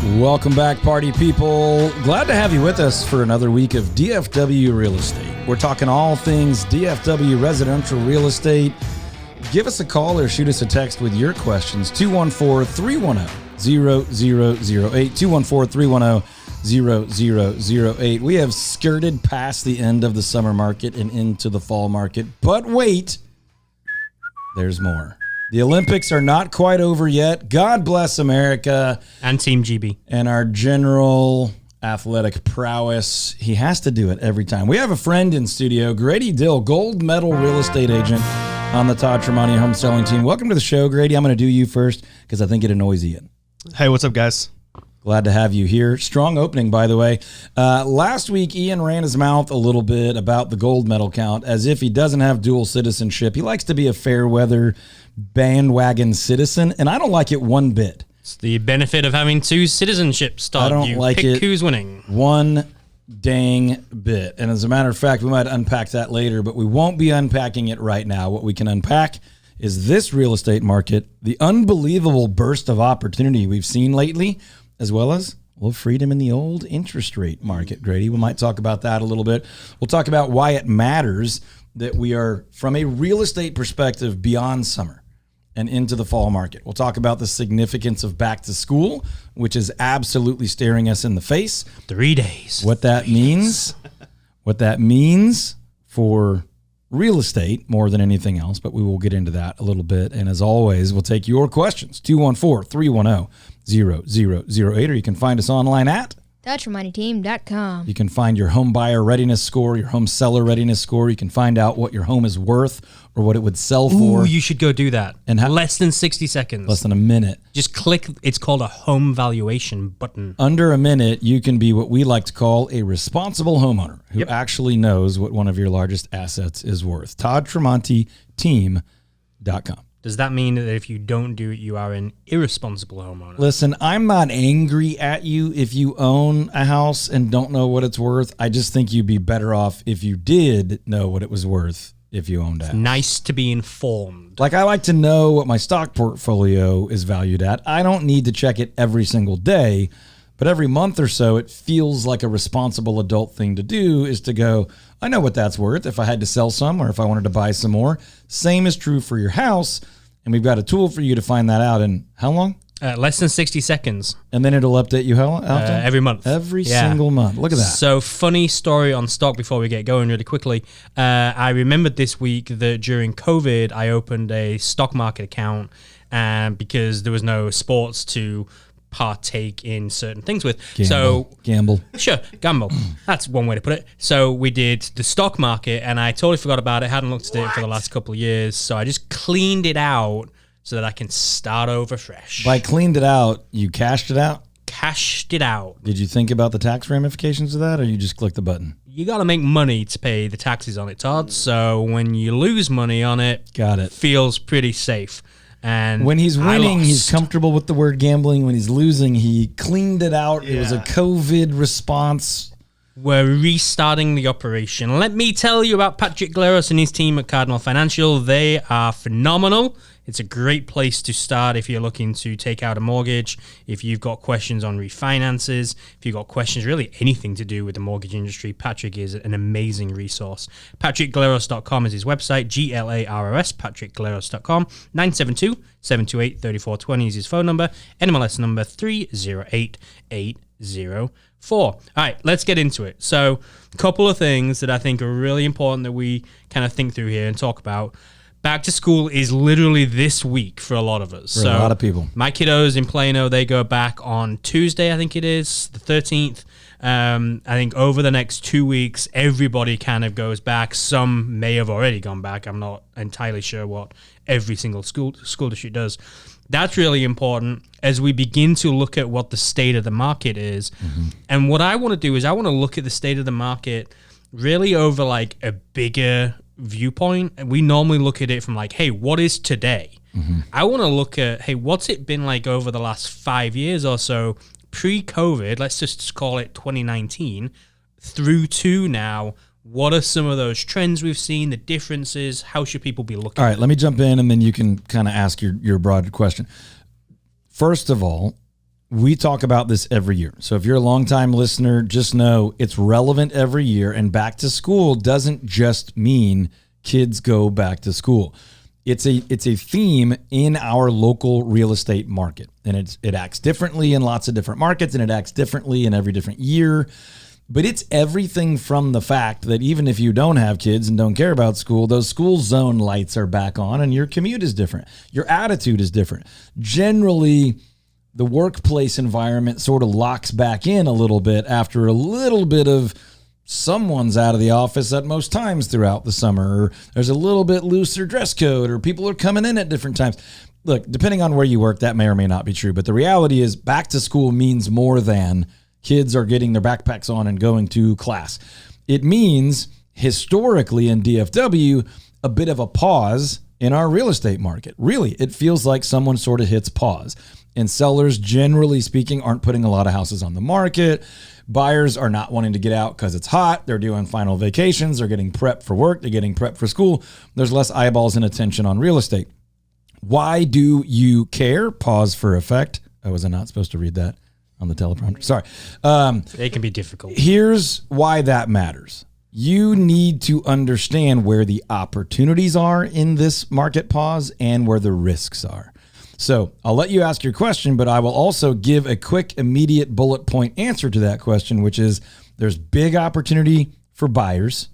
Welcome back, party people. Glad to have you with us for another week of DFW Real Estate. We're talking all things DFW residential real estate. Give us a call or shoot us a text with your questions, 214-310-0008, 214-310-0008. We have skirted past the end of the summer market and into the fall market, but wait, there's more. The Olympics are not quite over yet. God bless America. And Team GB. And our general athletic prowess. He has to do it every time. We have a friend in studio, Grady Dill, gold medal real estate agent on the Todd Tremonti home selling team. Welcome to the show, Grady. I'm going to do you first because I think it annoys Ian. Hey, what's up, guys? Glad to have you here. Strong opening, by the way. Last week, Ian ran his mouth a little bit about the gold medal count as if he doesn't have dual citizenship. He likes to be a fair weather bandwagon citizen, and I don't like it one bit. It's the benefit of having two citizenships, Todd. I don't like pick it who's winning. One dang bit. And as a matter of fact, we might unpack that later, but we won't be unpacking it right now. What we can unpack is this real estate market, the unbelievable burst of opportunity we've seen lately, as well as a little freedom in the old interest rate market, Grady. We might talk about that a little bit. We'll talk about why it matters that we are, from a real estate perspective, beyond summer and into the fall market. We'll talk about the significance of back to school, which is absolutely staring us in the face. 3 days. What that means, what that means for real estate more than anything else, but we will get into that a little bit. And as always, we'll take your questions, 214-310-0008, or you can find us online at TheTremontiTeam.com. You can find your home buyer readiness score, your home seller readiness score. You can find out what your home is worth or what it would sell for. Ooh, you should go do that. And less than 60 seconds. Less than a minute. Just click, it's called a home valuation button. Under a minute, you can be what we like to call a responsible homeowner who actually knows what one of your largest assets is worth. ToddTremontiTeam.com. Does that mean that if you don't do it, you are an irresponsible homeowner? Listen, I'm not angry at you if you own a house and don't know what it's worth. I just think you'd be better off if you did know what it was worth if you owned a house. Nice to be informed. Like, I like to know what my stock portfolio is valued at. I don't need to check it every single day, but every month or so, it feels like a responsible adult thing to do is to go, I know what that's worth if I had to sell some or if I wanted to buy some more. Same is true for your house, and we've got a tool for you to find that out in how long? Less than 60 seconds. And then it'll update you how often? Every month. Every single month. Look at that. So, funny story on stock before we get going really quickly. I remembered this week that during COVID, I opened a stock market account because there was no sports to partake in certain things with. Gamble. Sure, gamble. That's one way to put it. So we did the stock market, and I totally forgot about it. Hadn't looked at it for the last couple of years, so I just cleaned it out so that I can start over fresh. By cleaned it out, you cashed it out? Cashed it out. Did you think about the tax ramifications of that, or you just clicked the button? You got to make money to pay the taxes on it, Todd. So when you lose money on it, feels pretty safe. And when he's winning, he's comfortable with the word gambling. When he's losing, he cleaned it out. Yeah. It was a COVID response. We're restarting the operation. Let me tell you about Patrick Gleros and his team at Cardinal Financial. They are phenomenal. It's a great place to start if you're looking to take out a mortgage, if you've got questions on refinances, if you've got questions, really anything to do with the mortgage industry. Patrick is an amazing resource. PatrickGleros.com is his website, GLAROS, PatrickGleros.com. 972-728-3420 is his phone number, NMLS number 308804. All right, let's get into it. So a couple of things that I think are really important that we kind of think through here and talk about. Back to school is literally this week for a lot of us. For a lot of people. My kiddos in Plano, they go back on Tuesday, I think it is, the 13th. I think over the next 2 weeks, everybody kind of goes back. Some may have already gone back. I'm not entirely sure what every single school district does. That's really important as we begin to look at what the state of the market is. Mm-hmm. And what I want to do is I want to look at the state of the market really over like a bigger viewpoint. And we normally look at it from like, hey, what is today? Mm-hmm. I want to look at, hey, what's it been like over the last 5 years or so pre-COVID, let's just call it 2019, through to now. What are some of those trends we've seen, the differences? How should people be looking? All right, let me jump in and then you can kind of ask your broad question. First of all, we talk about this every year. So if you're a longtime listener, just know it's relevant every year. And back to school doesn't just mean kids go back to school. It's a theme in our local real estate market. And it acts differently in lots of different markets, and it acts differently in every different year. But it's everything from the fact that even if you don't have kids and don't care about school, those school zone lights are back on and your commute is different. Your attitude is different. Generally, the workplace environment sort of locks back in a little bit after a little bit of someone's out of the office at most times throughout the summer, or there's a little bit looser dress code, or people are coming in at different times. Look, depending on where you work, that may or may not be true. But the reality is back to school means more than kids are getting their backpacks on and going to class. It means historically in DFW, a bit of a pause in our real estate market. Really, it feels like someone sort of hits pause. And sellers, generally speaking, aren't putting a lot of houses on the market. Buyers are not wanting to get out because it's hot. They're doing final vacations. They're getting prepped for work. They're getting prepped for school. There's less eyeballs and attention on real estate. Why do you care? Pause for effect. I was not supposed to read that on the teleprompter. Sorry. It can be difficult. Here's why that matters. You need to understand where the opportunities are in this market pause and where the risks are. So I'll let you ask your question, but I will also give a quick, immediate bullet point answer to that question, which is there's big opportunity for buyers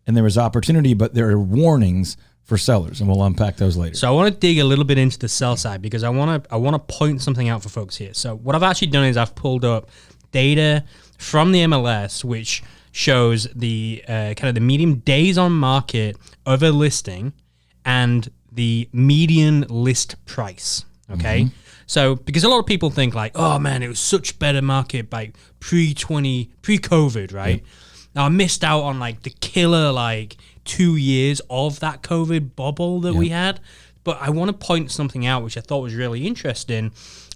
and there is opportunity, but there are warnings for sellers, and we'll unpack those later. So I want to dig a little bit into the sell side because I want to point something out for folks here. So what I've actually done is I've pulled up data from the MLS, which shows the kind of the median days on market of a listing and the median list price. Okay. So because a lot of people think like, oh man, it was such better market by pre-COVID, right? Yep. Now I missed out on like the killer 2 years of that COVID bubble that we had. But I want to point something out which I thought was really interesting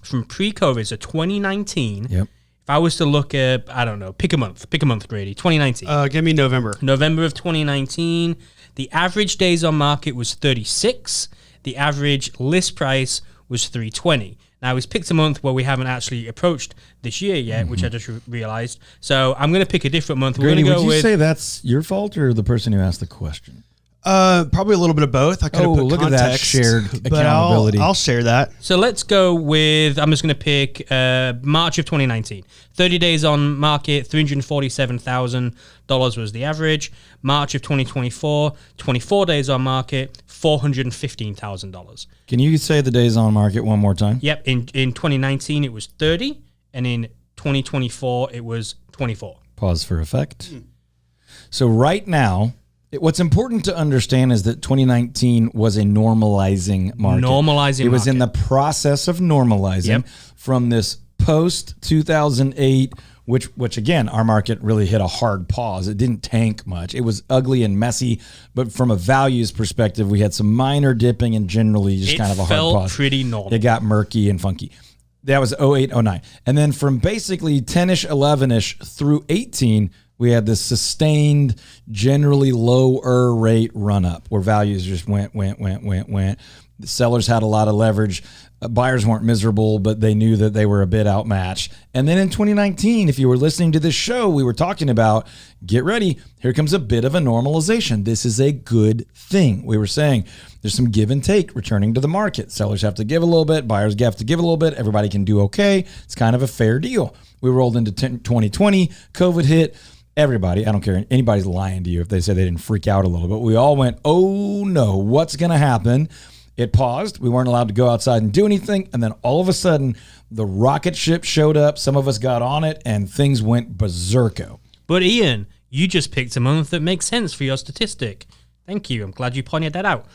from pre-COVID. So 2019. Yep. If I was to look at, I don't know, pick a month, Grady. 2019. Give me November. November of 2019. The average days on market was 36. The average list price was 320. Now, he's picked a month where we haven't actually approached this year yet, which I just realized. So I'm going to pick a different month. Grady, would you say that's your fault or the person who asked the question? Probably a little bit of both. I could have put look context, at that shared accountability. I'll share that. So let's go with, I'm just going to pick March of 2019. 30 days on market, $347,000 was the average. March of 2024, 24 days on market, $415,000. Can you say the days on market one more time? Yep. In 2019, it was 30, and in 2024, it was 24. Pause for effect. So right now, what's important to understand is that 2019 was a normalizing market. It was in the process of normalizing from this post-2008, which again, our market really hit a hard pause. It didn't tank much. It was ugly and messy, but from a values perspective, we had some minor dipping and generally just kind of a hard pause. It felt pretty normal. It got murky and funky. That was 08, 09. And then from basically 10-ish, 11-ish through 18, we had this sustained, generally lower rate run up where values just went. The sellers had a lot of leverage. Buyers weren't miserable, but they knew that they were a bit outmatched. And then in 2019, if you were listening to this show, we were talking about, get ready, here comes a bit of a normalization. This is a good thing. We were saying there's some give and take returning to the market. Sellers have to give a little bit. Buyers have to give a little bit. Everybody can do okay. It's kind of a fair deal. We rolled into 2020. COVID hit. Everybody, I don't care, anybody's lying to you if they say they didn't freak out a little bit. We all went, oh no, what's going to happen? It paused. We weren't allowed to go outside and do anything. And then all of a sudden, the rocket ship showed up. Some of us got on it and things went berserko. But Ian, you just picked a month that makes sense for your statistic. Thank you. I'm glad you pointed that out.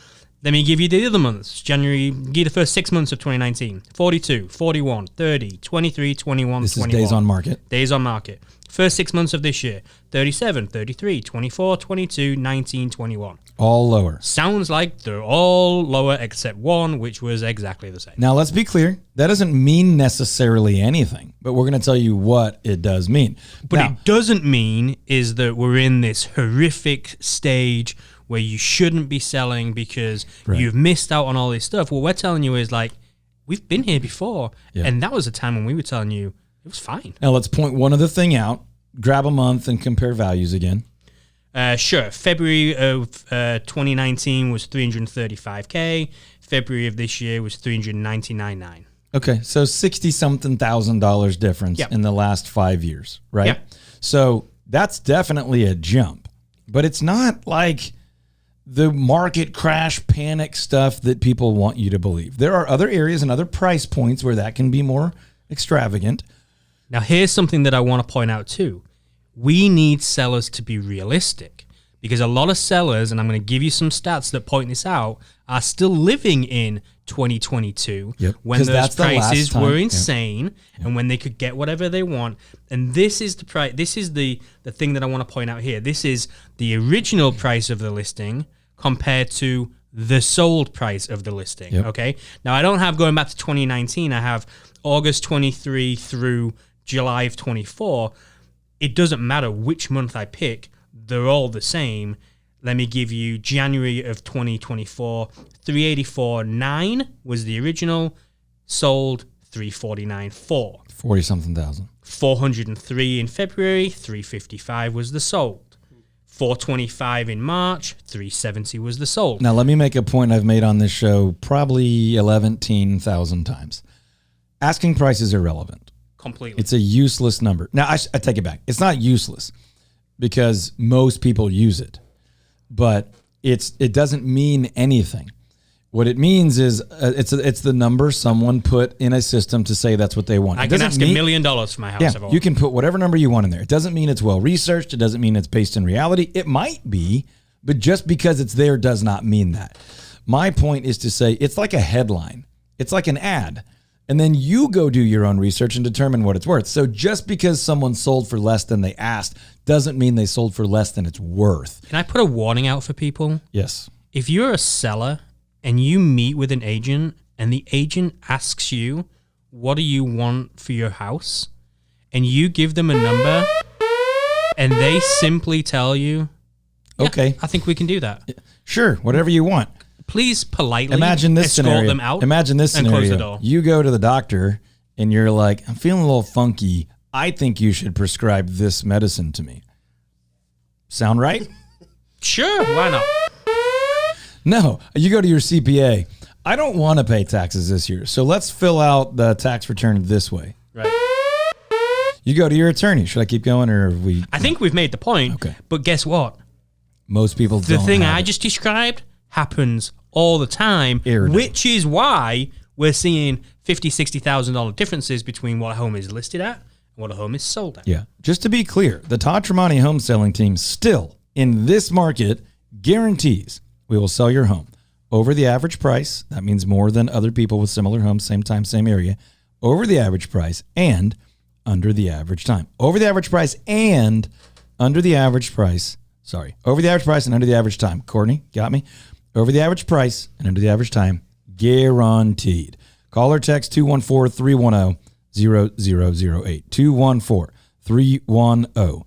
Let me give you the other months. January, give you the first 6 months of 2019. 42, 41, 30, 23, 21, this 21. This is days on market. Days on market. First 6 months of this year. 37, 33, 24, 22, 19, 21. All lower. Sounds like they're all lower except one, which was exactly the same. Now, let's be clear. That doesn't mean necessarily anything, but we're going to tell you what it does mean. But it doesn't mean is that we're in this horrific stage where you shouldn't be selling because you've missed out on all this stuff. What we're telling you is like, we've been here before. Yeah. And that was a time when we were telling you it was fine. Now let's point one other thing out. Grab a month and compare values again. Sure. February of 2019 was 335K. February of this year was 399.9. Okay, so $60,000 difference Yep. in the last 5 years, right? Yep. So that's definitely a jump, but it's not like the market crash panic stuff that people want you to believe. There are other areas and other price points where that can be more extravagant. Now, here's something that I want to point out too. We need sellers to be realistic because a lot of sellers, and I'm going to give you some stats that point this out, are still living in 2022 when 'Cause those that's the last prices time. were Yep. insane and when they could get whatever they want. And this is the price. This is the thing that I want to point out here. This is the original price of the listing compared to the sold price of the listing. Yep. Okay. Now I don't have going back to 2019. I have August 23 through July of 24. It doesn't matter which month I pick. They're all the same. Let me give you January of 2024, 384.9 was the original, sold 349.4. 40-something thousand. 403 in February, 355 was the sold. 425 in March, 370 was the sold. Now, let me make a point I've made on this show probably 11,000 times. Asking price is irrelevant. Completely. It's a useless number. Now, I take it back. It's not useless because most people use it, but it doesn't mean anything. What it means is it's the number someone put in a system to say that's what they want. I can ask $1 million for my house. Yeah, if I want. you can put whatever number you want in there. It doesn't mean it's well researched. It doesn't mean it's based in reality. It might be, but just because it's there does not mean that. My point is to say it's like a headline. It's like an ad. And then you go do your own research and determine what it's worth. So just because someone sold for less than they asked doesn't mean they sold for less than it's worth. Can I put a warning out for people? Yes. If you're a seller and you meet with an agent and the agent asks you, what do you want for your house? And you give them a number and they simply tell you, yeah, Okay. I think we can do that. Sure. Whatever you want. Please politely Imagine this escort scenario. them out Imagine this and scenario. close the door. You go to the doctor and you're like, I'm feeling a little funky. I think you should prescribe this medicine to me. Sound right? Sure, why not? No. You go to your CPA. I don't want to pay taxes this year, so let's fill out the tax return this way. Right. You go to your attorney. Should I keep going or have we? I think we've made the point. Okay. But guess what? Most people The don't thing have I it. just described happens all the time, Irritant. which is why we're seeing $50,000, $60,000 differences between what a home is listed at and what a home is sold at. Yeah. Just to be clear, the Todd Tremonti home selling team still in this market guarantees we will sell your home over the average price. That means more than other people with similar homes, same time, same area, over the average price and under the average time. Over the average price and under the average price. Sorry. Over the average price and under the average time. Courtney, got me? Over the average price and under the average time. Guaranteed. Call or text 214-310-0008.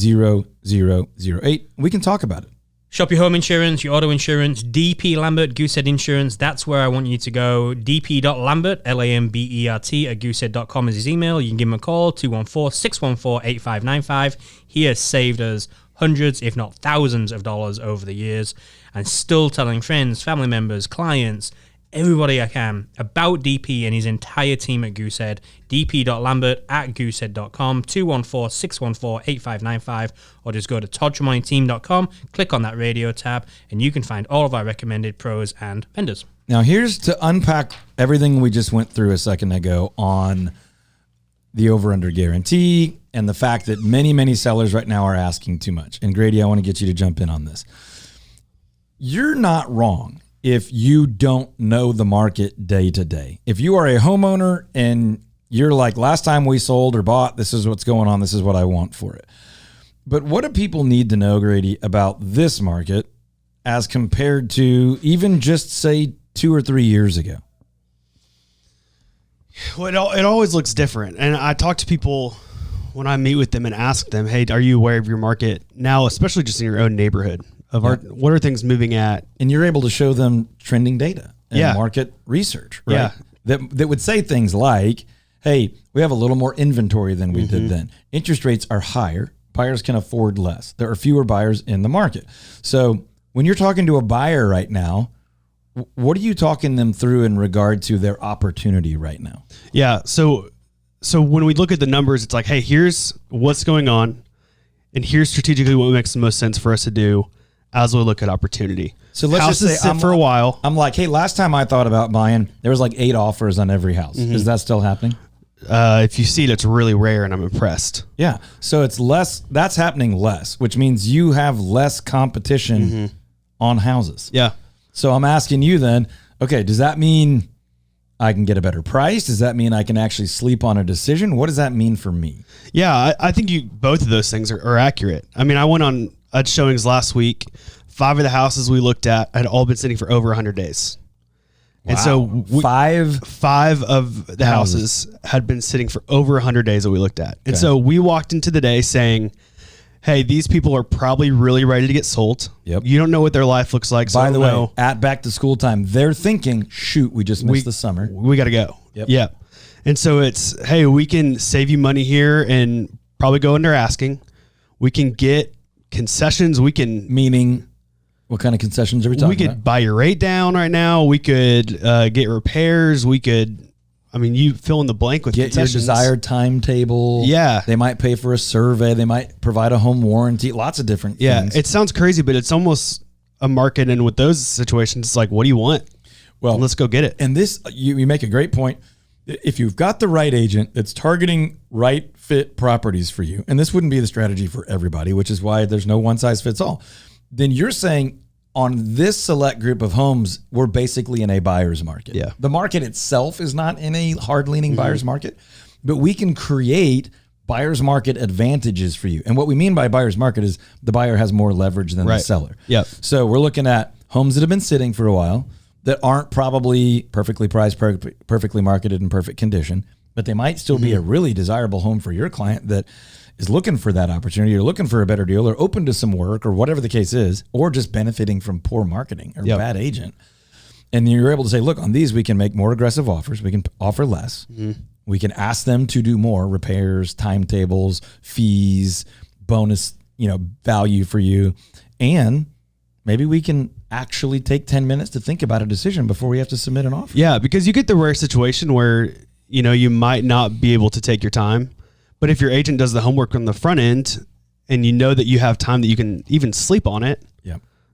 214-310-0008. We can talk about it. Shop your home insurance, your auto insurance, DP Lambert, Goosehead Insurance. That's where I want you to go. dp.lambert, Lambert, at goosehead.com is his email. You can give him a call, 214-614-8595. He has saved us hundreds, if not thousands of dollars over the years, and still telling friends, family members, clients, everybody I can about DP and his entire team at Goosehead. dp.lambert at goosehead.com, 214-614-8595, or just go to toddtremoniteam.com, click on that radio tab, and you can find all of our recommended pros and vendors. Now, here's to unpack everything we just went through a second ago on the over-under guarantee and the fact that many, many sellers right now are asking too much. And Grady, I want to get you to jump in on this. You're not wrong if you don't know the market day to day. If you are a homeowner and you're like, last time we sold or bought, this is what's going on, this is what I want for it. But what do people need to know, Grady, about this market as compared to even just, say, 2 or 3 years ago? Well, it always looks different. And I talk to people when I meet with them and ask them, hey, are you aware of your market now, especially just in your own neighborhood? What are things moving at? And you're able to show them trending data and Yeah. market research, right? Yeah. that would say things like, hey, we have a little more inventory than we did then. Interest rates are higher. Buyers can afford less. There are fewer buyers in the market. So when you're talking to a buyer right now, what are you talking them through in regard to their opportunity right now? Yeah. So when we look at the numbers, it's like, hey, here's what's going on, and here's strategically what makes the most sense for us to do as we look at opportunity. So let's Houses just say sit for a while. I'm like, hey, last time I thought about buying, there was like 8 offers on every house. Is that still happening? If you see it, it's really rare, and I'm impressed. Yeah. So it's less, that's happening less, which means you have less competition on houses. Yeah. So I'm asking you then, okay, does that mean I can get a better price? Does that mean I can actually sleep on a decision? What does that mean for me? Yeah, I think both of those things are accurate. I mean, I went on showings last week. 5 of the houses we looked at had all been sitting for over 100 days. And so five of the houses had been sitting for over 100 days that we looked at. And so we walked into the day saying, hey, these people are probably really ready to get sold. Yep. You don't know what their life looks like. So By the way, at back to school time, they're thinking, shoot, we just missed the summer. We got to go. Yep. Yeah. And so it's, hey, we can save you money here and probably go under asking. We can get concessions. We can... Meaning... What kind of concessions are we talking about? We could buy your rate down right now. We could get repairs. We could, I mean, you fill in the blank with get your concessions. desired timetable. Yeah. They might pay for a survey. They might provide a home warranty. Lots of different things. It sounds crazy, but it's almost a market. And with those situations, it's like, what do you want? Well, let's go get it. And this, you make a great point. If you've got the right agent that's targeting right fit properties for you, and this wouldn't be the strategy for everybody, which is why there's no one size fits all, then you're saying on this select group of homes, we're basically in a buyer's market. Yeah. The market itself is not in a hard-leaning buyer's market, but we can create buyer's market advantages for you. And what we mean by buyer's market is the buyer has more leverage than the seller. Yep. So we're looking at homes that have been sitting for a while that aren't probably perfectly priced, perfectly marketed, in perfect condition, but they might still be a really desirable home for your client that is looking for that opportunity or looking for a better deal or open to some work or whatever the case is, or just benefiting from poor marketing or bad agent. And you're able to say, look, on these, we can make more aggressive offers. We can offer less. We can ask them to do more repairs, timetables, fees, bonus, value for you. And maybe we can actually take 10 minutes to think about a decision before we have to submit an offer. Yeah, because you get the rare situation where, you might not be able to take your time. But if your agent does the homework on the front end and you know that you have time that you can even sleep on it,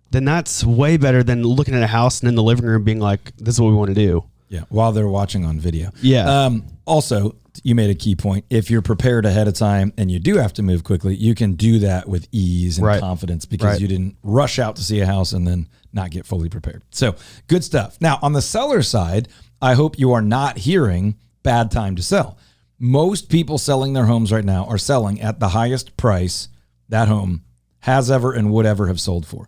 then that's way better than looking at a house and in the living room being like, this is what we want to do. Yeah, while they're watching on video. Yeah. Also, you made a key point. If you're prepared ahead of time and you do have to move quickly, you can do that with ease and confidence because you didn't rush out to see a house and then not get fully prepared. So good stuff. Now, on the seller side, I hope you are not hearing bad time to sell. Most people selling their homes right now are selling at the highest price that home has ever and would ever have sold for.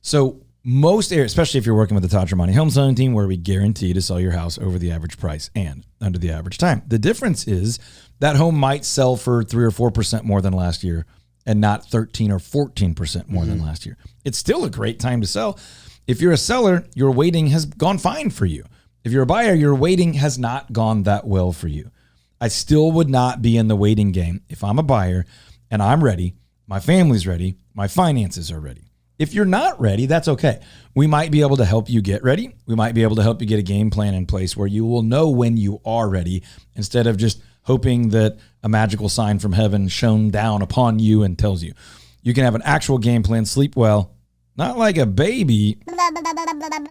So most areas, especially if you're working with the Todd and Grady home selling team, where we guarantee to sell your house over the average price and under the average time. The difference is that home might sell for 3 or 4% more than last year and not 13 or 14% more than last year. It's still a great time to sell. If you're a seller, your waiting has gone fine for you. If you're a buyer, your waiting has not gone that well for you. I still would not be in the waiting game if I'm a buyer and I'm ready, my family's ready, my finances are ready. If you're not ready, that's okay. We might be able to help you get ready. We might be able to help you get a game plan in place where you will know when you are ready instead of just hoping that a magical sign from heaven shone down upon you and tells you. You can have an actual game plan, sleep well, not like a baby,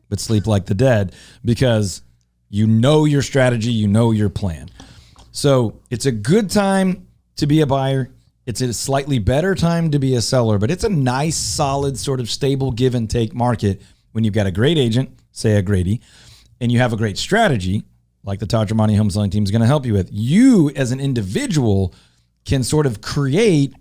but sleep like the dead because you know your strategy, you know your plan. So it's a good time to be a buyer. It's a slightly better time to be a seller, but it's a nice, solid, sort of stable give and take market when you've got a great agent, say a Grady, and you have a great strategy like the Todd and Grady home selling team is going to help you with. You as an individual can sort of create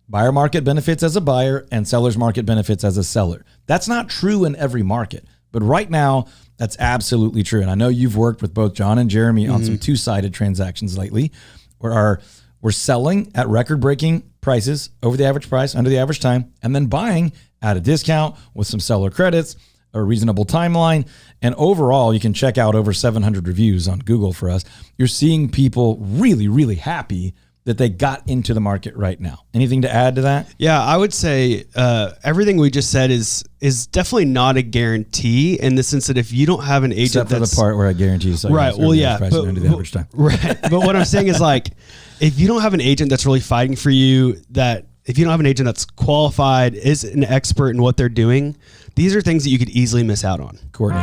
buyer market benefits as a buyer and seller's market benefits as a seller. That's not true in every market, but right now that's absolutely true. And I know you've worked with both John and Jeremy on some two-sided transactions lately where we're selling at record-breaking prices over the average price, under the average time, and then buying at a discount with some seller credits a reasonable timeline. And overall, you can check out over 700 reviews on Google for us. You're seeing people really, really happy that they got into the market right now. Anything to add to that? Yeah, I would say everything we just said is definitely not a guarantee in the sense that if you don't have an agent, except for the part where I guarantee you, right? Well, yeah, but, the average time. Right. But what I'm saying is, like, if you don't have an agent that's really fighting for you, that if you don't have an agent that's qualified, is an expert in what they're doing, these are things that you could easily miss out on. Courtney.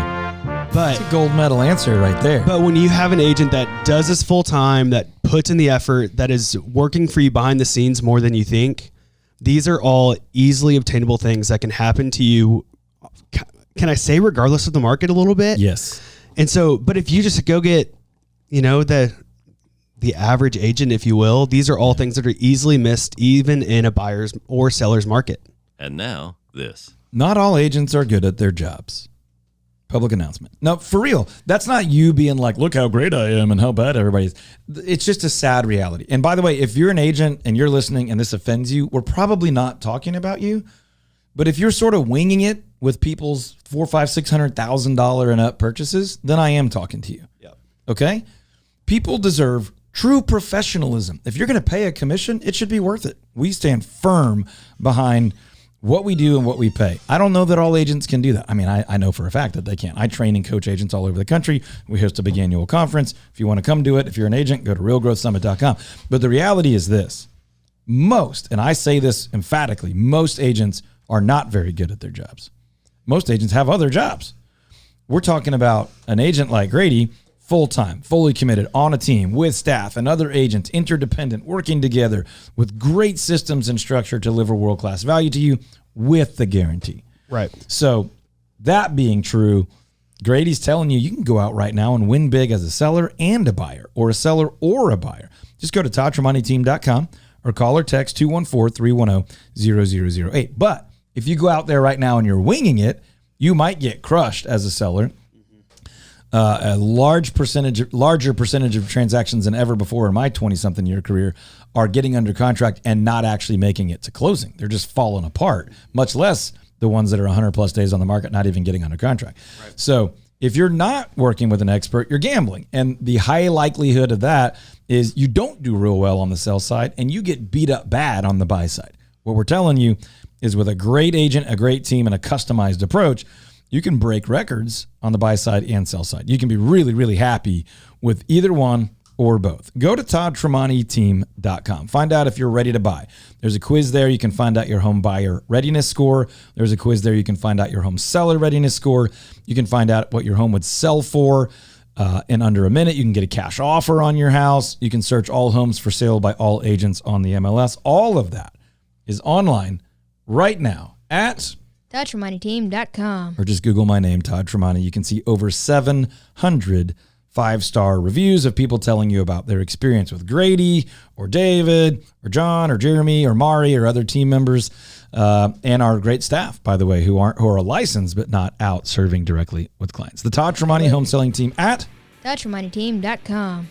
But it's a gold medal answer right there. But when you have an agent that does this full time, that puts in the effort, that is working for you behind the scenes more than you think, these are all easily obtainable things that can happen to you. Can I say regardless of the market a little bit? Yes. And so, but if you just go get, the average agent, if you will, these are all things that are easily missed even in a buyer's or seller's market. And now this. Not all agents are good at their jobs. Public announcement. No, for real. That's not you being like, look how great I am and how bad everybody is. It's just a sad reality. And by the way, if you're an agent and you're listening and this offends you, we're probably not talking about you. But if you're sort of winging it with people's $400,000, $500,000, $600,000 and up purchases, then I am talking to you. Yep. Okay? People deserve true professionalism. If you're going to pay a commission, it should be worth it. We stand firm behind what we do and what we pay. I don't know that all agents can do that. I mean, I know for a fact that they can't. I train and coach agents all over the country. We host a big annual conference. If you want to come do it, if you're an agent, go to realgrowthsummit.com. But the reality is this. Most, and I say this emphatically, most agents are not very good at their jobs. Most agents have other jobs. We're talking about an agent like Grady, full-time, fully committed, on a team with staff and other agents, interdependent, working together with great systems and structure to deliver world-class value to you with the guarantee. Right. So that being true, Grady's telling you can go out right now and win big as a seller and a buyer, or a seller or a buyer. Just go to toddtramoniteam.com or call or text 214-310-0008. But if you go out there right now and you're winging it, you might get crushed as a seller. A larger percentage of transactions than ever before in my 20-something year career are getting under contract and not actually making it to closing. They're just falling apart, much less the ones that are 100 plus days on the market, not even getting under contract. Right. So if you're not working with an expert, you're gambling. And the high likelihood of that is you don't do real well on the sell side and you get beat up bad on the buy side. What we're telling you is with a great agent, a great team, and a customized approach, you can break records on the buy side and sell side. You can be really, really happy with either one or both. Go to toddtramoniteam.com. Find out if you're ready to buy. There's a quiz there. You can find out your home buyer readiness score. There's a quiz there. You can find out your home seller readiness score. You can find out what your home would sell for in under a minute. You can get a cash offer on your house. You can search all homes for sale by all agents on the MLS. All of that is online right now at ToddTremontiTeam.com. or just Google my name, Todd Tremonti. You can see over 700 5-star reviews of people telling you about their experience with Grady or David or John or Jeremy or Mari or other team members and our great staff, by the way, who are licensed but not out serving directly with clients. The Todd Tremonti Home Selling Team at ToddTremontiTeam.com.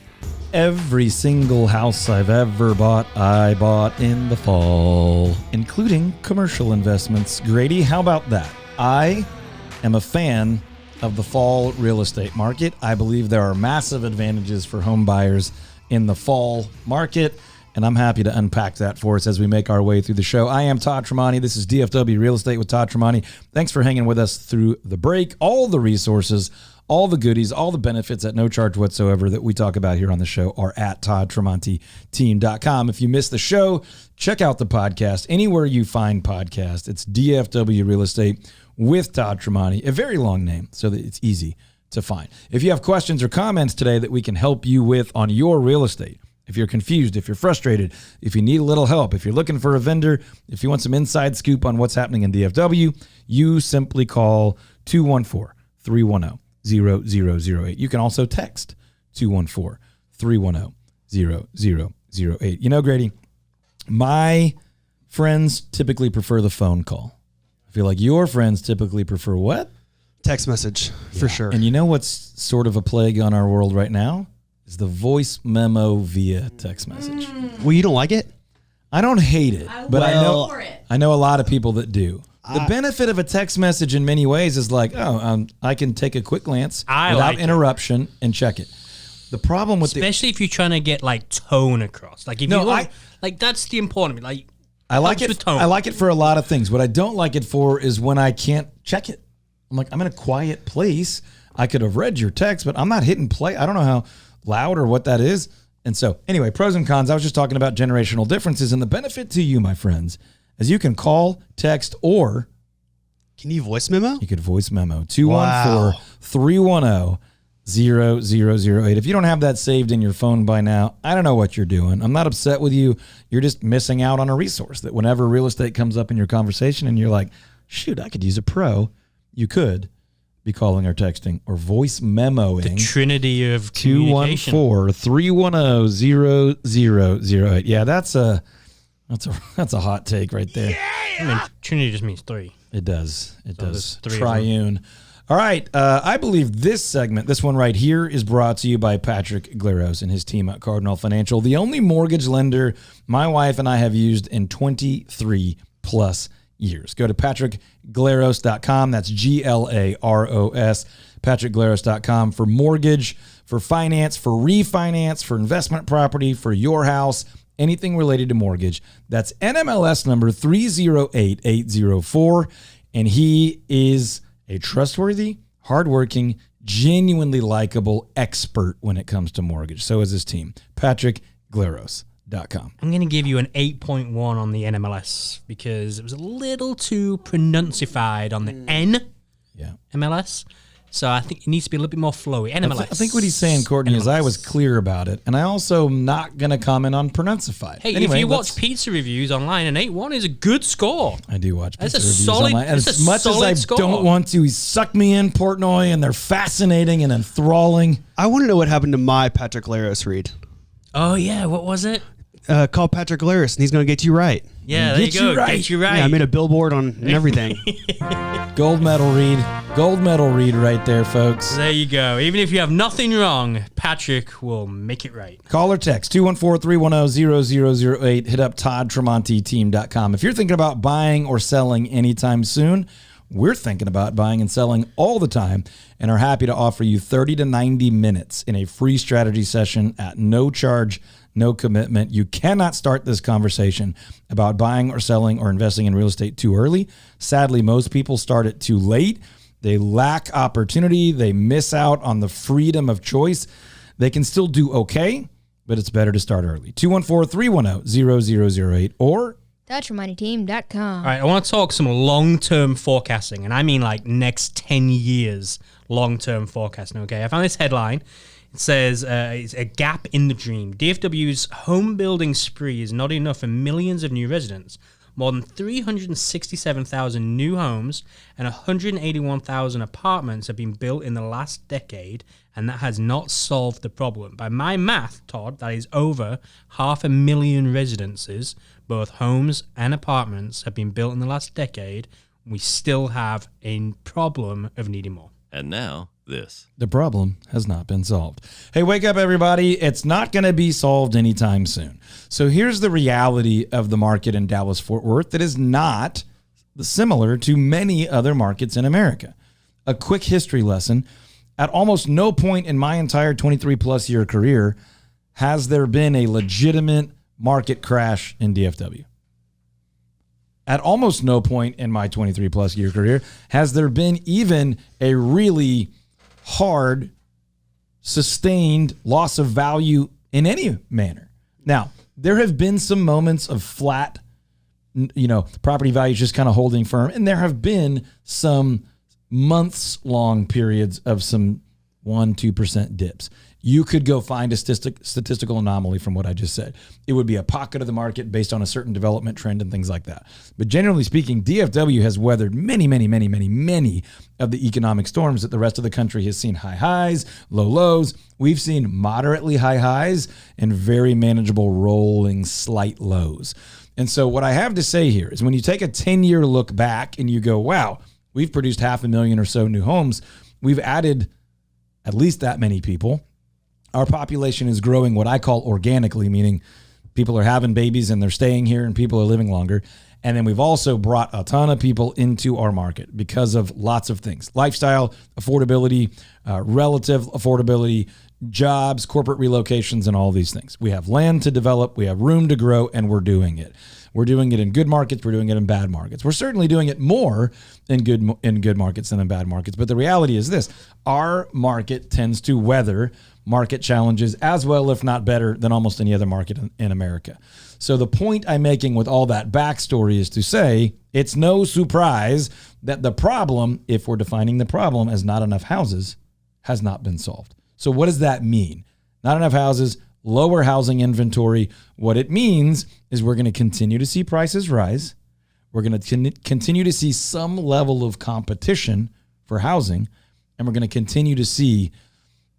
Every single house I've ever bought, I bought in the fall, including commercial investments. Grady, how about that? I am a fan of the fall real estate market. I believe there are massive advantages for home buyers in the fall market, and I'm happy to unpack that for us as we make our way through the show. I am Todd Tremonti. This is DFW Real Estate with Todd Tremonti. Thanks for hanging with us through the break. All the resources, all the goodies, all the benefits at no charge whatsoever that we talk about here on the show are at toddtramontiteam.com. If you missed the show, check out the podcast. Anywhere you find podcasts, it's DFW Real Estate with Todd Tremonti, a very long name so that it's easy to find. If you have questions or comments today that we can help you with on your real estate, if you're confused, if you're frustrated, if you need a little help, if you're looking for a vendor, if you want some inside scoop on what's happening in DFW, you simply call 214-310-0008. You can also text 214-310-0008. You know, Grady, my friends typically prefer the phone call. I feel like your friends typically prefer what? Text message, for sure. And you know what's sort of a plague on our world right now? Is the voice memo via text message. Well, you don't like it? I don't hate it, but I know a lot of people that do. The benefit of a text message in many ways is like, I can take a quick glance without interruption and check it. The problem with especially if you're trying to get like tone across, like if you want, like that's the important. Like I like it. I like it for a lot of things. What I don't like it for is when I can't check it. I'm like, I'm in a quiet place. I could have read your text, but I'm not hitting play. I don't know how loud or what that is. And so anyway, pros and cons. I was just talking about generational differences, and the benefit to you, my friends, is you can call, text, or can you voice memo? You could voice memo 214-310-0008. If you don't have that saved in your phone by now, I don't know what you're doing. I'm not upset with you. You're just missing out on a resource that whenever real estate comes up in your conversation and you're like, shoot, I could use a pro, you could be calling or texting or voice memoing. The trinity of communication. 214-310-0008. Yeah, that's a hot take right there. Yeah! I mean, trinity just means three. It does. It does. Triune. All right. I believe this segment, this one right here, is brought to you by Patrick Glaros and his team at Cardinal Financial, the only mortgage lender my wife and I have used in 23 plus years. Go to patrickglaros.com. That's Glaros. patrickglaros.com for mortgage, for finance, for refinance, for investment property, for your house, anything related to mortgage. That's NMLS number 308804. And he is a trustworthy, hardworking, genuinely likable expert when it comes to mortgage. So is his team. patrickglaros.com. I'm going to give you an 8.1 on the NMLS because it was a little too pronuncified on the N MLS. So I think it needs to be a little bit more flowy. NMLS. I think what he's saying, Courtney, is I was clear about it, and I also am not going to comment on pronuncified. Hey, anyway, if you watch pizza reviews online, an 8.1 is a good score. I do watch pizza reviews online. And as much as I don't want to, he sucked me in, Portnoy, and they're fascinating and enthralling. I want to know what happened to my Patrick Glaros read. Oh, yeah. What was it? Call Patrick Glaros, and he's going to get you right. Yeah, there you go. Get you right. Yeah, I made a billboard on everything. Gold medal read. Gold medal read right there, folks. There you go. Even if you have nothing wrong, Patrick will make it right. Call or text 214-310-0008. Hit up ToddTremontiTeam.com. If you're thinking about buying or selling anytime soon, we're thinking about buying and selling all the time and are happy to offer you 30 to 90 minutes in a free strategy session at no charge, no commitment. You cannot start this conversation about buying or selling or investing in real estate too early. Sadly, most people start it too late. They lack opportunity. They miss out on the freedom of choice. They can still do okay, but it's better to start early. 214-310-0008 or ToddTremontiTeam.com. All right, I want to talk some long-term forecasting, and I mean like next 10 years long-term forecasting, okay? I found this headline. It says, it's a gap in the dream. DFW's home building spree is not enough for millions of new residents. More than 367,000 new homes and 181,000 apartments have been built in the last decade, and that has not solved the problem. By my math, Todd, that is over 500,000 residences, both homes and apartments, have been built in the last decade. We still have a problem of needing more. And now, this. The problem has not been solved. Hey, wake up, everybody. It's not going to be solved anytime soon. So here's the reality of the market in Dallas-Fort Worth that is not similar to many other markets in America. A quick history lesson. At almost no point in my entire 23-plus year career has there been a legitimate market crash in DFW. At almost no point in my 23-plus year career has there been even a really hard, sustained loss of value in any manner. Now, there have been some moments of flat, property values just kind of holding firm, and there have been some months-long periods of some 1-2% dips. You could go find a statistical anomaly from what I just said. It would be a pocket of the market based on a certain development trend and things like that. But generally speaking, DFW has weathered many of the economic storms that the rest of the country has seen. High highs, low lows. We've seen moderately high highs and very manageable rolling slight lows. And so what I have to say here is when you take a 10-year look back and you go, wow, we've produced 500,000 or so new homes. We've added at least that many people. Our population is growing what I call organically, meaning people are having babies and they're staying here and people are living longer. And then we've also brought a ton of people into our market because of lots of things: lifestyle, affordability, relative affordability, jobs, corporate relocations, and all these things. We have land to develop, we have room to grow, and we're doing it. We're doing it in good markets, we're doing it in bad markets. We're certainly doing it more in good markets than in bad markets. But the reality is this: our market tends to weather market challenges as well, if not better, than almost any other market in America. So the point I'm making with all that backstory is to say it's no surprise that the problem, if we're defining the problem as not enough houses, has not been solved. So what does that mean? Not enough houses, lower housing inventory. What it means is we're going to continue to see prices rise. We're going to continue to see some level of competition for housing, and we're going to continue to see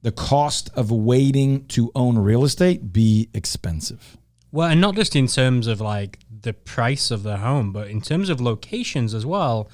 the cost of waiting to own real estate be expensive. Well, and not just in terms of like the price of the home, but in terms of locations as well.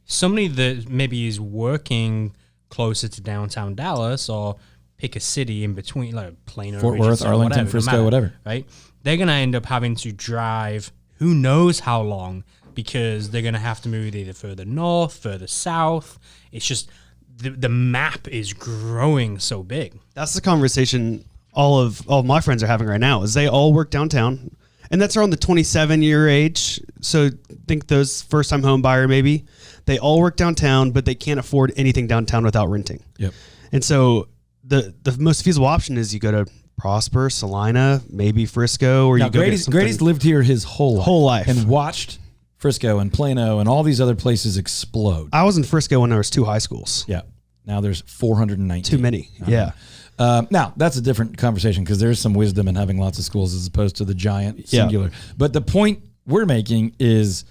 Somebody that maybe is working closer to downtown Dallas, or pick a city in between, like Plano, Fort Worth, Arlington, Frisco, whatever. Right? They're going to end up having to drive who knows how long, because they're going to have to move either further north, further south. It's just the map is growing so big. That's the conversation all of my friends are having right now, is they all work downtown, and that's around the 27-year age. So think those first-time home buyer, maybe they all work downtown, but they can't afford anything downtown without renting. Yep. And so the most feasible option is you go to Prosper, Salina, maybe Frisco, or now, you go Grady's lived here his whole life and watched Frisco and Plano and all these other places explode. I was in Frisco when there was 2 high schools. Yeah. Now there's 419. Too many. Yeah. Now, that's a different conversation because there's some wisdom in having lots of schools as opposed to the giant singular. But the point we're making is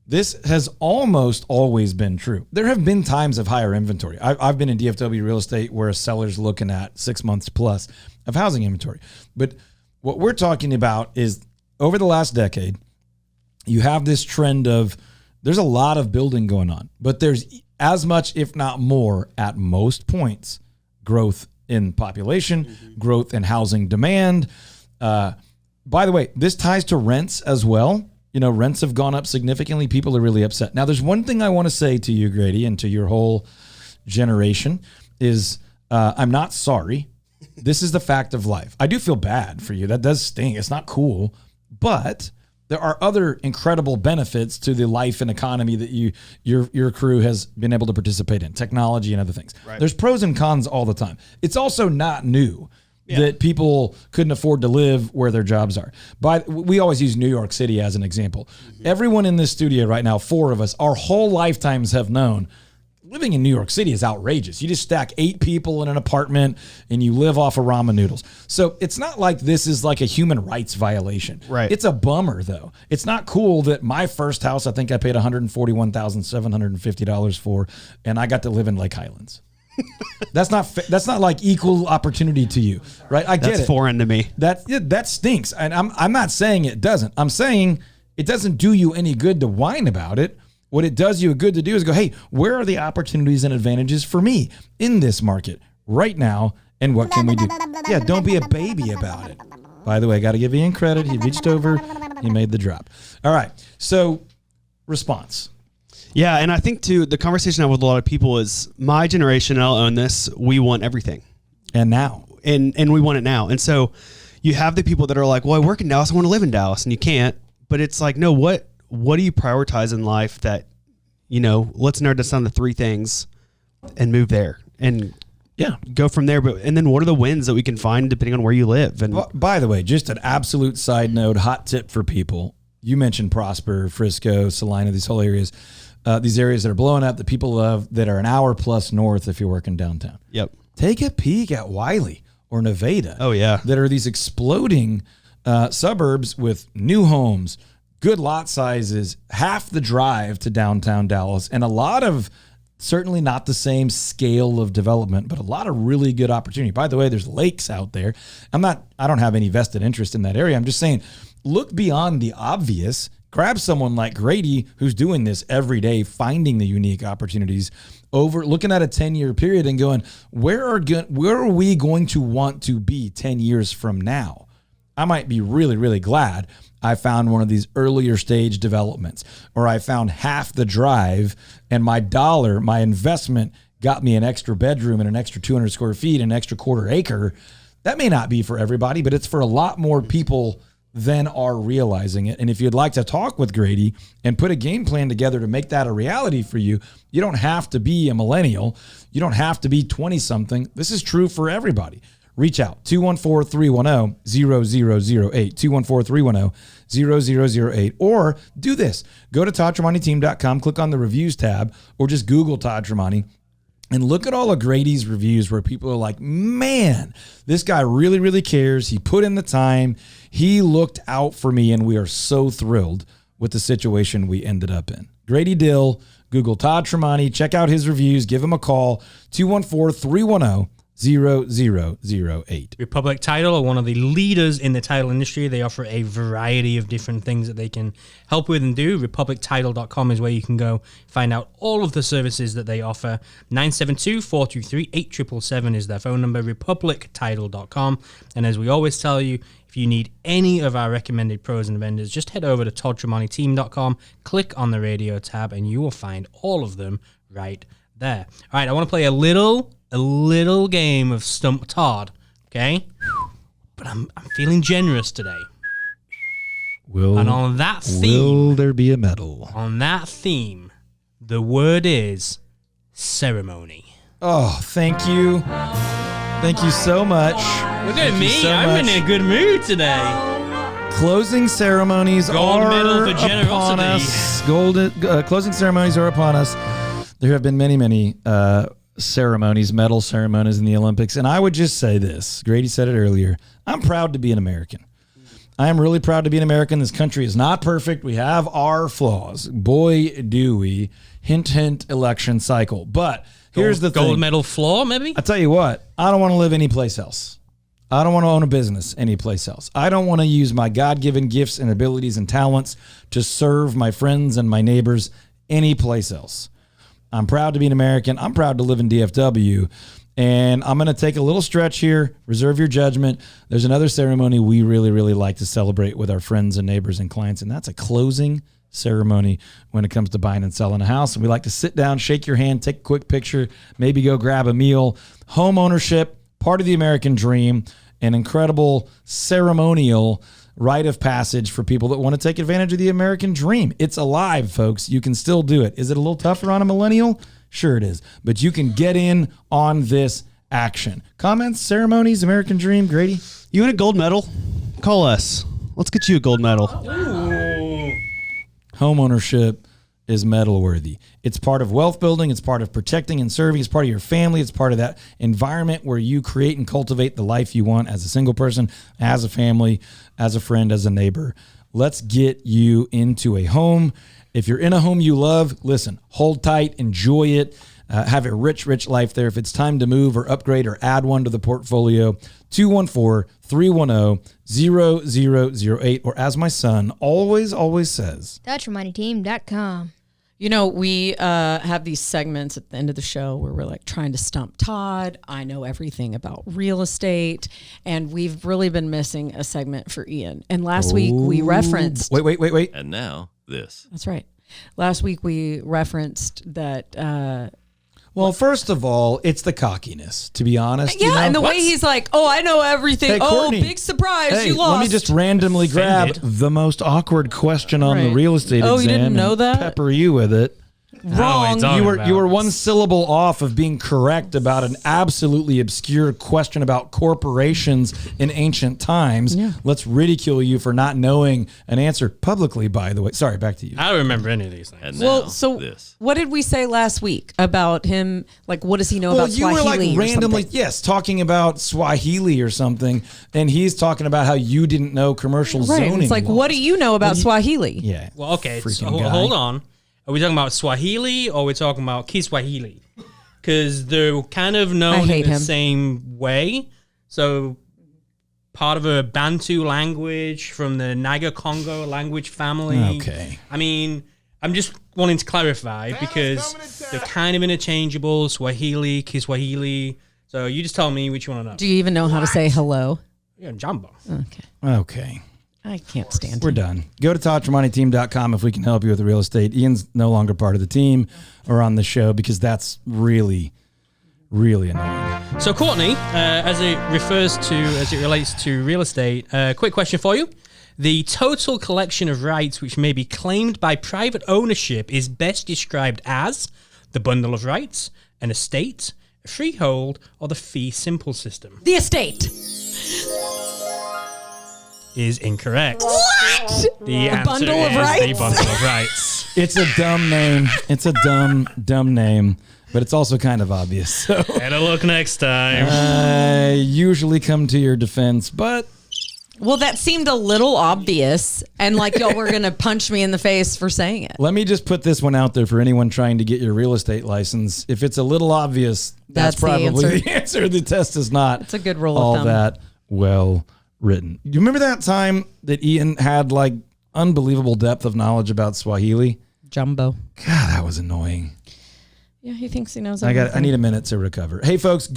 this has almost always been true. There have been times of higher inventory. I've been in DFW real estate where a seller's looking at 6 months plus of housing inventory. But what we're talking about is over the last decade, you have this trend of there's a lot of building going on, but there's as much, if not more, at most points, growth in population, growth in housing demand. By the way, this ties to rents as well. You know, rents have gone up significantly. People are really upset. Now, there's one thing I want to say to you, Grady, and to your whole generation is I'm not sorry. This is the fact of life. I do feel bad for you. That does sting. It's not cool. But there are other incredible benefits to the life and economy that your crew has been able to participate in, technology and other things. Right. There's pros and cons all the time. It's also not new that people couldn't afford to live where their jobs are. We always use New York City as an example. Mm-hmm. Everyone in this studio right now, 4 of us, our whole lifetimes have known living in New York City is outrageous. You just stack 8 people in an apartment and you live off of ramen noodles. So it's not like this is like a human rights violation. Right. It's a bummer though. It's not cool that my first house, I think I paid $141,750 for, and I got to live in Lake Highlands. That's not like equal opportunity to you, right? I get it. That's foreign to me. That stinks. And I'm not saying it doesn't. I'm saying it doesn't do you any good to whine about it. What it does you good to do is go, hey, where are the opportunities and advantages for me in this market right now, and what can we do? Yeah, don't be a baby about it. By the way, I got to give Ian credit. He reached over, he made the drop. All right, so response. Yeah, and I think, too, the conversation I have with a lot of people is my generation, and I'll own this, we want everything. And now. And we want it now. And so you have the people that are like, well, I work in Dallas, I want to live in Dallas, and you can't. But it's like, no, what do you prioritize in life that, you know, let's narrow this down to 3 things and move there and go from there. And then what are the wins that we can find depending on where you live? And by the way, just an absolute side note, hot tip for people. You mentioned Prosper, Frisco, Salina, these whole areas. These areas that are blowing up that people love that are an hour plus north if you're working downtown. Yep. Take a peek at Wiley or Nevada. Oh, yeah. That are these exploding suburbs with new homes, good lot sizes, half the drive to downtown Dallas, and a lot of certainly not the same scale of development, but a lot of really good opportunity. By the way, there's lakes out there. I don't have any vested interest in that area. I'm just saying, look beyond the obvious. Grab someone like Grady who's doing this every day, finding the unique opportunities over looking at a 10-year period and going, where are we going to want to be 10 years from now? I might be really, really glad I found one of these earlier stage developments, or I found half the drive and my investment got me an extra bedroom and an extra 200 square feet, an extra quarter acre. That may not be for everybody, but it's for a lot more people than are realizing it. And if you'd like to talk with Grady and put a game plan together to make that a reality for you, you don't have to be a millennial. You don't have to be 20-something. This is true for everybody. Reach out, 214-310-0008, 214-310-0008, or do this. Go to ToddTremontiTeam.com, click on the reviews tab, or just Google Todd Tremonti, and look at all of Grady's reviews where people are like, man, this guy really, really cares. He put in the time. He looked out for me, and we are so thrilled with the situation we ended up in. Grady Dill, Google Todd Tremonti, check out his reviews, give him a call, 214-310-0008. Republic Title are one of the leaders in the title industry. They offer a variety of different things that they can help with and do. RepublicTitle.com is where you can go find out all of the services that they offer. 972-423-8777 is their phone number, RepublicTitle.com. And as we always tell you, if you need any of our recommended pros and vendors, just head over to ToddTremontiTeam.com, click on the radio tab, and you will find all of them right there. All right, I want to play a little game of Stump Todd, okay? But I'm feeling generous today. And on that theme, will there be a medal? On that theme, the word is ceremony. Oh, thank you. Thank you so much. Look at me. I'm in a good mood today. Closing ceremonies Gold medal for upon us. Closing ceremonies are upon us. There have been many medal ceremonies in the Olympics. And I would just say this. Grady said it earlier. I'm proud to be an American. I am really proud to be an American. This country is not perfect. We have our flaws. Boy, do we. Hint, hint, election cycle. But here's the thing. Gold medal flaw, maybe? I tell you what. I don't want to live anyplace else. I don't want to own a business anyplace else. I don't want to use my God-given gifts and abilities and talents to serve my friends and my neighbors anyplace else. I'm proud to be an American. I'm proud to live in DFW. And I'm going to take a little stretch here. Reserve your judgment. There's another ceremony we really, really like to celebrate with our friends and neighbors and clients, and that's a closing ceremony when it comes to buying and selling a house. And we like to sit down, shake your hand, take a quick picture, maybe go grab a meal. Home ownership, part of the American dream, an incredible ceremonial rite of passage for people that want to take advantage of the American dream. It's alive, folks. You can still do it. Is it a little tougher on a millennial? Sure it is. But you can get in on this action. Comments, ceremonies, American dream, Grady? You want a gold medal? Call us. Let's get you a gold medal. Home ownership is medal worthy. It's part of wealth building. It's part of protecting and serving. It's part of your family. It's part of that environment where you create and cultivate the life you want as a single person, as a family, as a friend, as a neighbor. Let's get you into a home. If you're in a home you love, listen, hold tight, enjoy it, have a rich, rich life there. If it's time to move or upgrade or add one to the portfolio, 214-310-0008, or as my son always says, ToddTremontiTeam.com. You know, we have these segments at the end of the show where we're like trying to stump Todd. I know everything about real estate, and we've really been missing a segment for Ian. And last week we referenced... Wait. And now this. That's right. Last week we referenced that... well, first of all, it's the cockiness, to be honest. Yeah, and the way he's like, oh, I know everything. Hey, Courtney, big surprise, you lost. Let me just randomly grab the most awkward question on the real estate exam. You didn't know that? Pepper you with it. Wrong. You were one syllable off of being correct about an absolutely obscure question about corporations in ancient times. Yeah. Let's ridicule you for not knowing an answer publicly, by the way. Sorry, back to you. I don't remember any of these things. And well, so what did we say last week about him? Like, what does he know about Swahili? Well, you were like randomly, talking about Swahili or something, and he's talking about how you didn't know commercial zoning. It's like, laws. What do you know about Swahili? Yeah. Well, okay, so hold on. Are we talking about Swahili or are we talking about Kiswahili? Because they're kind of known in the same way. So part of a Bantu language from the Niger-Congo language family. Okay. I mean, I'm just wanting to clarify because they're kind of interchangeable, Swahili, Kiswahili. So you just tell me which you want to know. Do you even know how to say hello? Yeah, Jumbo. Okay. Okay. I can't stand We're him. done. Go to ToddTremontiTeam.com if we can help you with the real estate. Ian's no longer part of the team or on the show because that's really, really annoying. So Courtney, as it relates to real estate, quick question for you. The total collection of rights which may be claimed by private ownership is best described as the bundle of rights, an estate, a freehold, or the fee simple system. The estate. Is incorrect. What? The answer bundle of is rights? the bundle of rights. It's a dumb name. It's a dumb name, but it's also kind of obvious. So Better look next time. I usually come to your defense, but Well, that seemed a little obvious, and like y'all were gonna punch me in the face for saying it. let me just put this one out there for anyone trying to get your real estate license. If it's a little obvious, that's That's the probably answer. the answer. The test is not. It's a good rule of all thumb. that well written. You remember that time that Ian had like unbelievable depth of knowledge about Swahili? Jumbo. God, that was annoying. Yeah, he thinks he knows I everything. need a minute to recover. Hey folks,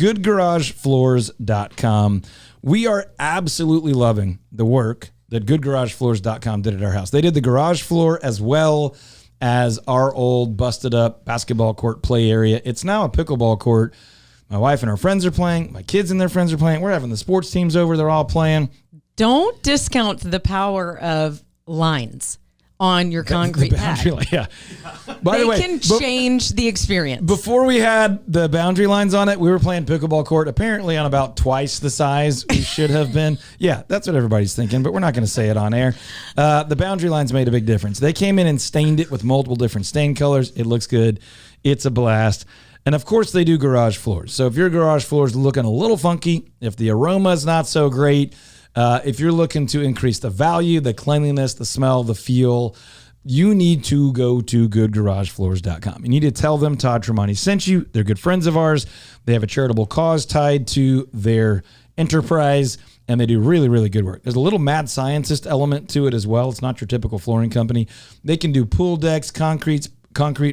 goodgaragefloors.com. We are absolutely loving the work that goodgaragefloors.com did at our house. They did the garage floor as well as our old busted up basketball court play area. It's now a pickleball court. My wife and her friends are playing. My kids and their friends are playing. We're having the sports teams over. They're all playing. Don't discount the power of lines on your concrete The boundary pad. line, yeah. By They the way, can change the experience. before we had the boundary lines on it, we were playing pickleball court apparently on about twice the size we should have been. Yeah, that's what everybody's thinking, but we're not going to say it on air. The boundary lines made a big difference. They came in and stained it with multiple different stain colors. It looks good. It's a blast. And of course, they do garage floors. So if your garage floor is looking a little funky, if the aroma is not so great, if you're looking to increase the value, the cleanliness, the smell, the feel, you need to go to goodgaragefloors.com. You need to tell them Todd Tremonti sent you. They're good friends of ours. They have a charitable cause tied to their enterprise, and they do really, really good work. There's a little mad scientist element to it as well. It's not your typical flooring company. They can do pool decks, concrete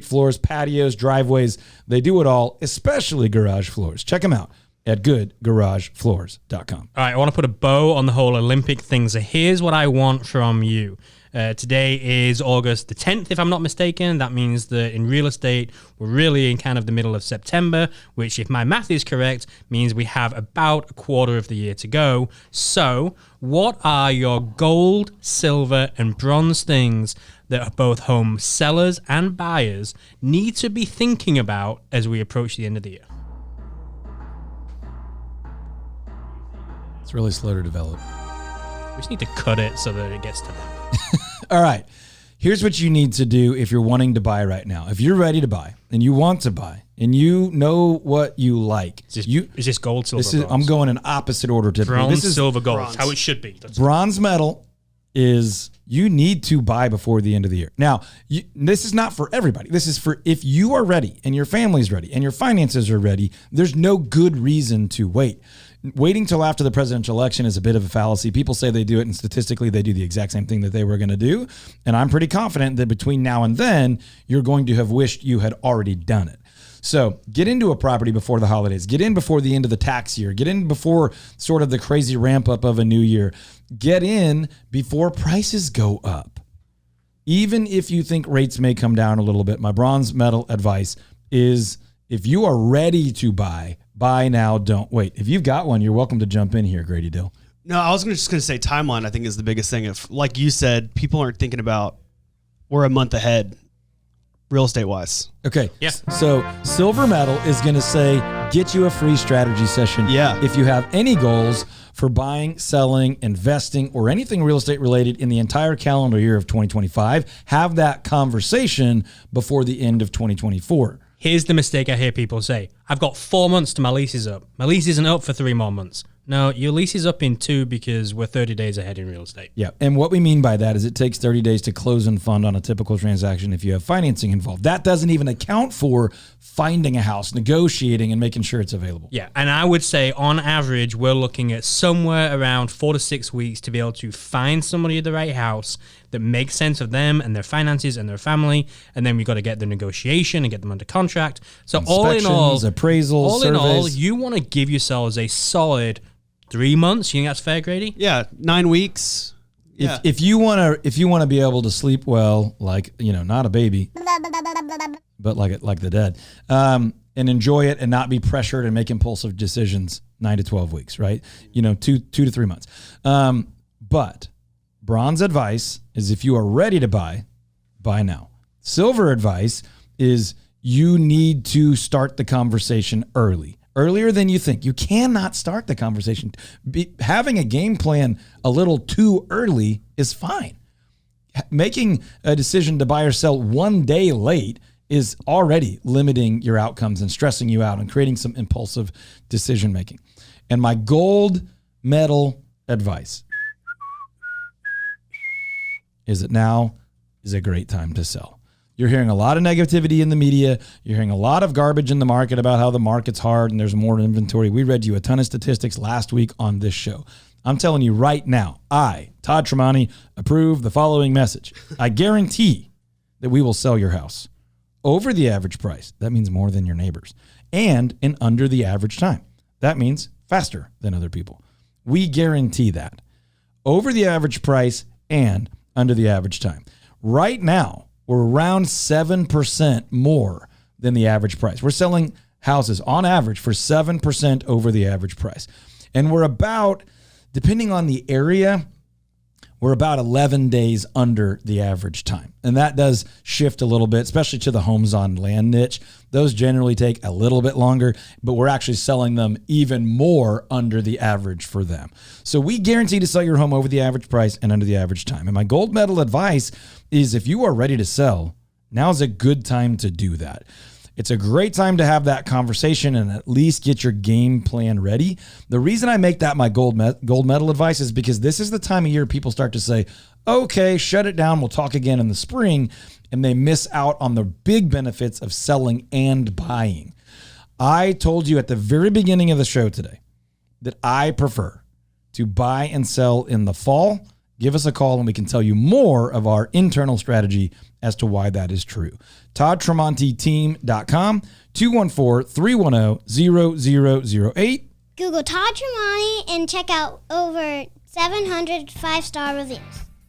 floors, patios, driveways. They do it all, especially garage floors. Check them out at goodgaragefloors.com. All right, I want to put a bow on the whole Olympic thing. So here's what I want from you. Today is August the 10th, if I'm not mistaken. That means that in real estate, we're really in kind of the middle of September, which, if my math is correct, means we have about a quarter of the year to go. So what are your gold, silver, and bronze things that both home sellers and buyers need to be thinking about as we approach the end of the year? It's really slow to develop. We just need to cut it so that it gets to them. All right. Here's what you need to do if you're wanting to buy right now. If you're ready to buy and you want to buy and you know what you like. Is this gold, silver, bronze? I'm going in opposite order typically. Bronze, This is silver, gold. bronze. How it should be. That's bronze medal is you need to buy before the end of the year. Now, this is not for everybody. This is for if you are ready and your family's ready and your finances are ready, there's no good reason to wait. Waiting till after the presidential election is a bit of a fallacy. People say they do it, and statistically, they do the exact same thing that they were going to do. And I'm pretty confident that between now and then, you're going to have wished you had already done it. So get into a property before the holidays. Get in before the end of the tax year. Get in before sort of the crazy ramp up of a new year. Get in before prices go up. Even if you think rates may come down a little bit, my bronze medal advice is if you are ready to buy now, don't wait. If you've got one, you're welcome to jump in here, Grady Dill. No, I was just going to say timeline, I think, is the biggest thing. If, like you said, people aren't thinking about we're a month ahead real estate wise. Okay. Yeah. So silver medal is going to say get you a free strategy session. Yeah. If you have any goals for buying, selling, investing, or anything real estate related in the entire calendar year of 2025, have that conversation before the end of 2024. Here's the mistake I hear people say. I've got 4 months to my lease is up. My lease isn't up for 3 more months. No, your lease is up in 2 because we're 30 days ahead in real estate. Yeah. And what we mean by that is it takes 30 days to close and fund on a typical transaction if you have financing involved. That doesn't even account for finding a house, negotiating, and making sure it's available. Yeah, and I would say on average, we're looking at somewhere around 4 to 6 weeks to be able to find somebody at the right house that makes sense of them and their finances and their family. And then we've got to get the negotiation and get them under contract. So all in all, appraisals, in all, surveys. you want to give yourselves a solid 3 months. You think that's fair, Grady? Yeah, 9 weeks. Yeah. If you want to be able to sleep well, like, not a baby, but like the dead, and enjoy it and not be pressured and make impulsive decisions, 9 to 12 weeks, right? 2 to 3 months. But bronze advice is, if you are ready to buy now. Silver advice is, you need to start the conversation earlier than you think. You cannot start the conversation. Having a game plan a little too early is fine. Making a decision to buy or sell one day late is already limiting your outcomes and stressing you out and creating some impulsive decision making. And my gold medal advice is that now is a great time to sell. You're hearing a lot of negativity in the media. You're hearing a lot of garbage in the market about how the market's hard and there's more inventory. We read you a ton of statistics last week on this show. I'm telling you right now, I, Todd Tremonti, approve the following message. I guarantee that we will sell your house over the average price. That means more than your neighbors. And in under the average time. That means faster than other people. We guarantee that. Over the average price and under the average time. Right now, we're around 7% more than the average price. We're selling houses on average for 7% over the average price. And we're about, depending on the area, we're about 11 days under the average time. And that does shift a little bit, especially to the homes on land niche. Those generally take a little bit longer, but we're actually selling them even more under the average for them. So we guarantee to sell your home over the average price and under the average time. And my gold medal advice is, if you are ready to sell, now's a good time to do that. It's a great time to have that conversation and at least get your game plan ready. The reason I make that my gold medal advice is because this is the time of year people start to say, okay, shut it down, we'll talk again in the spring, and they miss out on the big benefits of selling and buying. I told you at the very beginning of the show today that I prefer to buy and sell in the fall. Give us a call and we can tell you more of our internal strategy as to why that is true. ToddTremontiTeam.com, 214-310-0008. Google Todd Tremonti and check out over 700 5-star reviews.